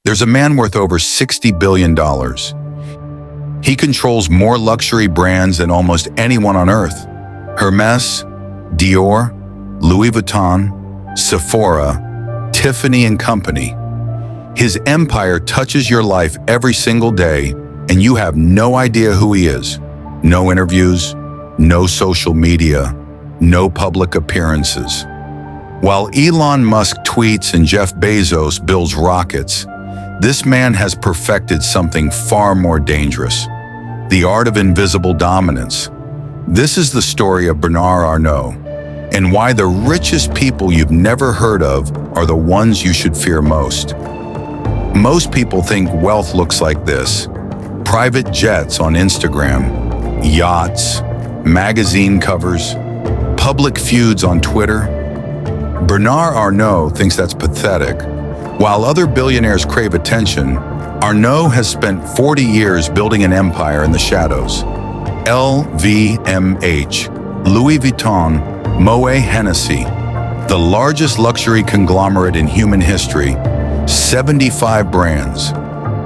There's a man worth over $60 billion. He controls more luxury brands than almost anyone on earth. Hermes, Dior, Louis Vuitton, Sephora, Tiffany & Company. His empire touches your life every single day, and you have no idea who he is. No interviews, no social media, no public appearances. While Elon Musk tweets and Jeff Bezos builds rockets, this man has perfected something far more dangerous: the art of invisible dominance. This is the story of Bernard Arnault, and why the richest people you've never heard of are the ones you should fear most. Most people think wealth looks like this: private jets on Instagram, yachts, magazine covers, public feuds on Twitter. Bernard Arnault thinks that's pathetic. While other billionaires crave attention, Arnault has spent 40 years building an empire in the shadows. LVMH, Louis Vuitton, Moet Hennessy, the largest luxury conglomerate in human history, 75 brands,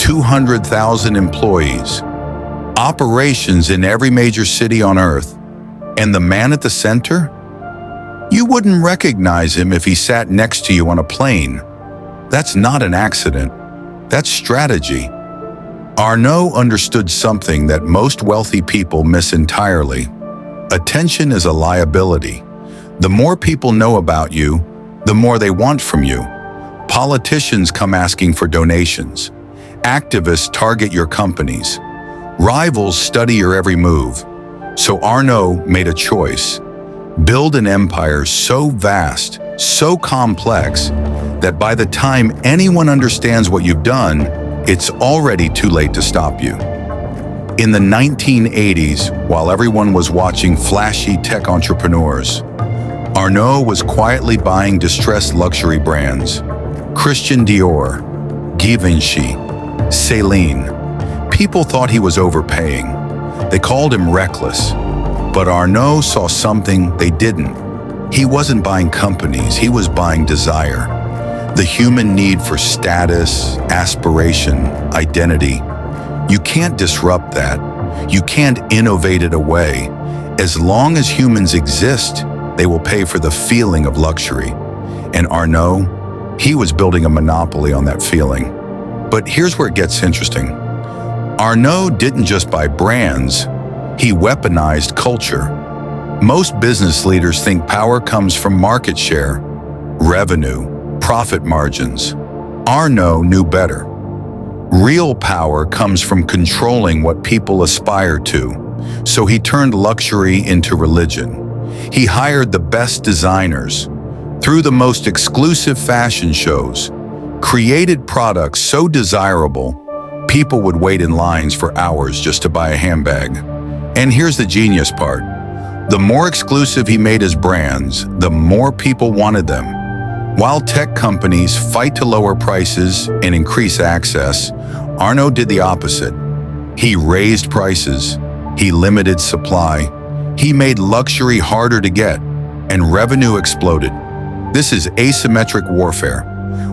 200,000 employees, operations in every major city on earth, and the man at the center? You wouldn't recognize him if he sat next to you on a plane. That's not an accident. That's strategy. Arnault understood something that most wealthy people miss entirely. Attention is a liability. The more people know about you, the more they want from you. Politicians come asking for donations. Activists target your companies. Rivals study your every move. So Arnault made a choice: build an empire so vast, so complex, that by the time anyone understands what you've done, it's already too late to stop you. In the 1980s, while everyone was watching flashy tech entrepreneurs, Arnault was quietly buying distressed luxury brands: Christian Dior, Givenchy, Celine. People thought he was overpaying. They called him reckless. But Arnault saw something they didn't. He wasn't buying companies, he was buying desire. The human need for status, aspiration, identity. You can't disrupt that. You can't innovate it away. As long as humans exist, they will pay for the feeling of luxury. And Arnault, he was building a monopoly on that feeling. But here's where it gets interesting. Arnault didn't just buy brands, he weaponized culture. Most business leaders think power comes from market share, revenue, profit margins. Arnault knew better. Real power comes from controlling what people aspire to. So he turned luxury into religion. He hired the best designers, threw the most exclusive fashion shows, created products so desirable, people would wait in lines for hours just to buy a handbag. And here's the genius part. The more exclusive he made his brands, the more people wanted them. While tech companies fight to lower prices and increase access, Arnault did the opposite. He raised prices, he limited supply, he made luxury harder to get, and revenue exploded. This is asymmetric warfare.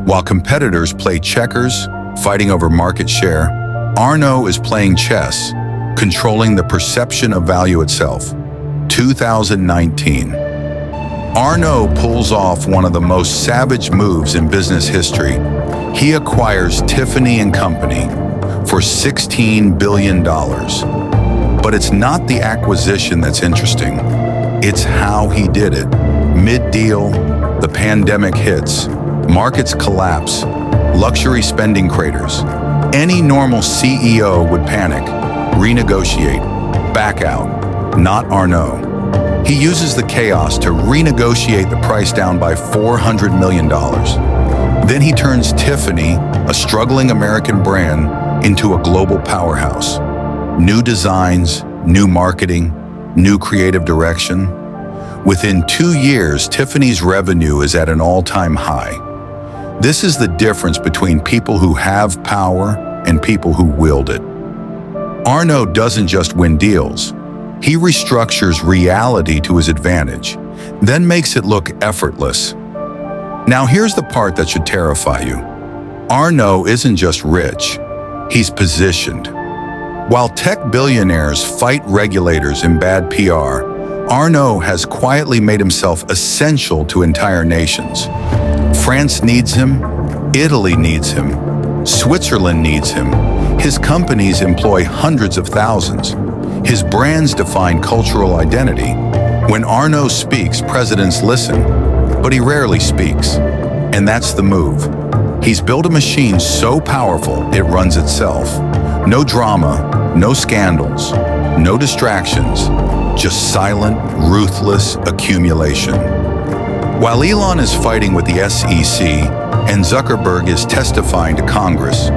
While competitors play checkers, fighting over market share, Arnault is playing chess, controlling the perception of value itself. 2019. Arnault pulls off one of the most savage moves in business history. He acquires Tiffany & Company for $16 billion. But it's not the acquisition that's interesting. It's how he did it. Mid-deal, the pandemic hits, markets collapse, luxury spending craters. Any normal CEO would panic, renegotiate, back out. Not Arnault. He uses the chaos to renegotiate the price down by $400 million. Then he turns Tiffany, a struggling American brand, into a global powerhouse. New designs, new marketing, new creative direction. Within 2 years, Tiffany's revenue is at an all-time high. This is the difference between people who have power and people who wield it. Arnault doesn't just win deals. He restructures reality to his advantage, then makes it look effortless. Now here's the part that should terrify you. Arnault isn't just rich, he's positioned. While tech billionaires fight regulators and bad PR, Arnault has quietly made himself essential to entire nations. France needs him, Italy needs him, Switzerland needs him. His companies employ hundreds of thousands. His brands define cultural identity. When Arnault speaks, presidents listen, but he rarely speaks. And that's the move. He's built a machine so powerful it runs itself. No drama, no scandals, no distractions, just silent, ruthless accumulation. While Elon is fighting with the SEC and Zuckerberg is testifying to Congress,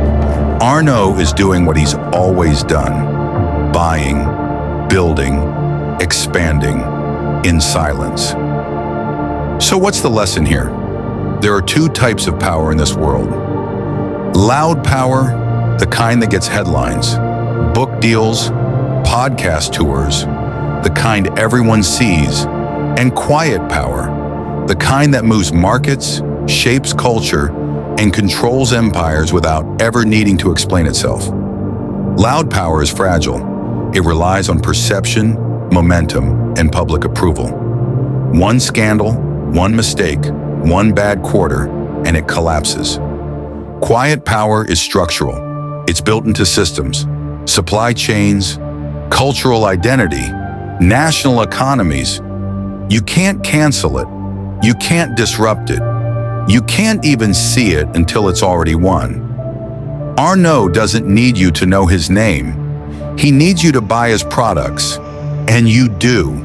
Arnault is doing what he's always done: buying, building, expanding in silence. So what's the lesson here? There are two types of power in this world. Loud power, the kind that gets headlines, book deals, podcast tours, the kind everyone sees, and quiet power, the kind that moves markets, shapes culture, and controls empires without ever needing to explain itself. Loud power is fragile. It relies on perception, momentum, and public approval. One scandal, one mistake, one bad quarter, and it collapses. Quiet power is structural. It's built into systems, supply chains, cultural identity, national economies. You can't cancel it. You can't disrupt it. You can't even see it until it's already won. Arnault doesn't need you to know his name. He needs you to buy his products. And you do.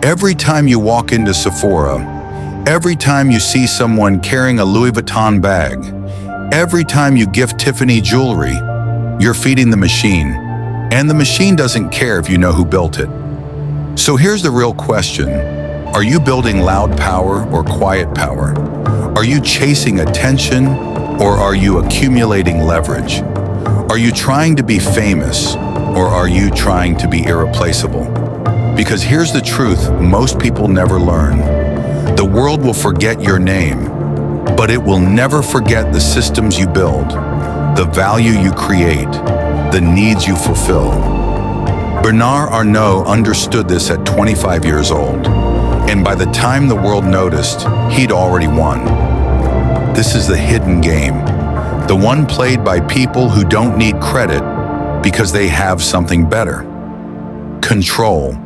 Every time you walk into Sephora, every time you see someone carrying a Louis Vuitton bag, every time you gift Tiffany jewelry, you're feeding the machine. And the machine doesn't care if you know who built it. So here's the real question. Are you building loud power or quiet power? Are you chasing attention or are you accumulating leverage? Are you trying to be famous or are you trying to be irreplaceable? Because here's the truth most people never learn. The world will forget your name, but it will never forget the systems you build, the value you create, the needs you fulfill. Bernard Arnault understood this at 25 years old, and by the time the world noticed, he'd already won. This is the hidden game, the one played by people who don't need credit because they have something better: control.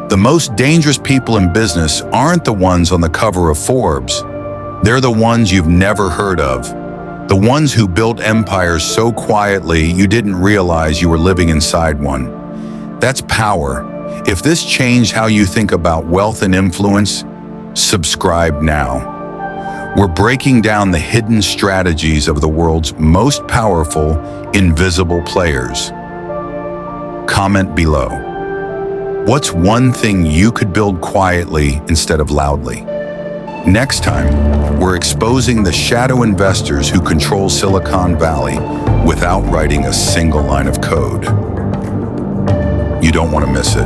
The most dangerous people in business aren't the ones on the cover of Forbes. They're the ones you've never heard of. The ones who built empires so quietly you didn't realize you were living inside one. That's power. If this changed how you think about wealth and influence, subscribe now. We're breaking down the hidden strategies of the world's most powerful, invisible players. Comment below. What's one thing you could build quietly instead of loudly? Next time, we're exposing the shadow investors who control Silicon Valley without writing a single line of code. You don't want to miss it.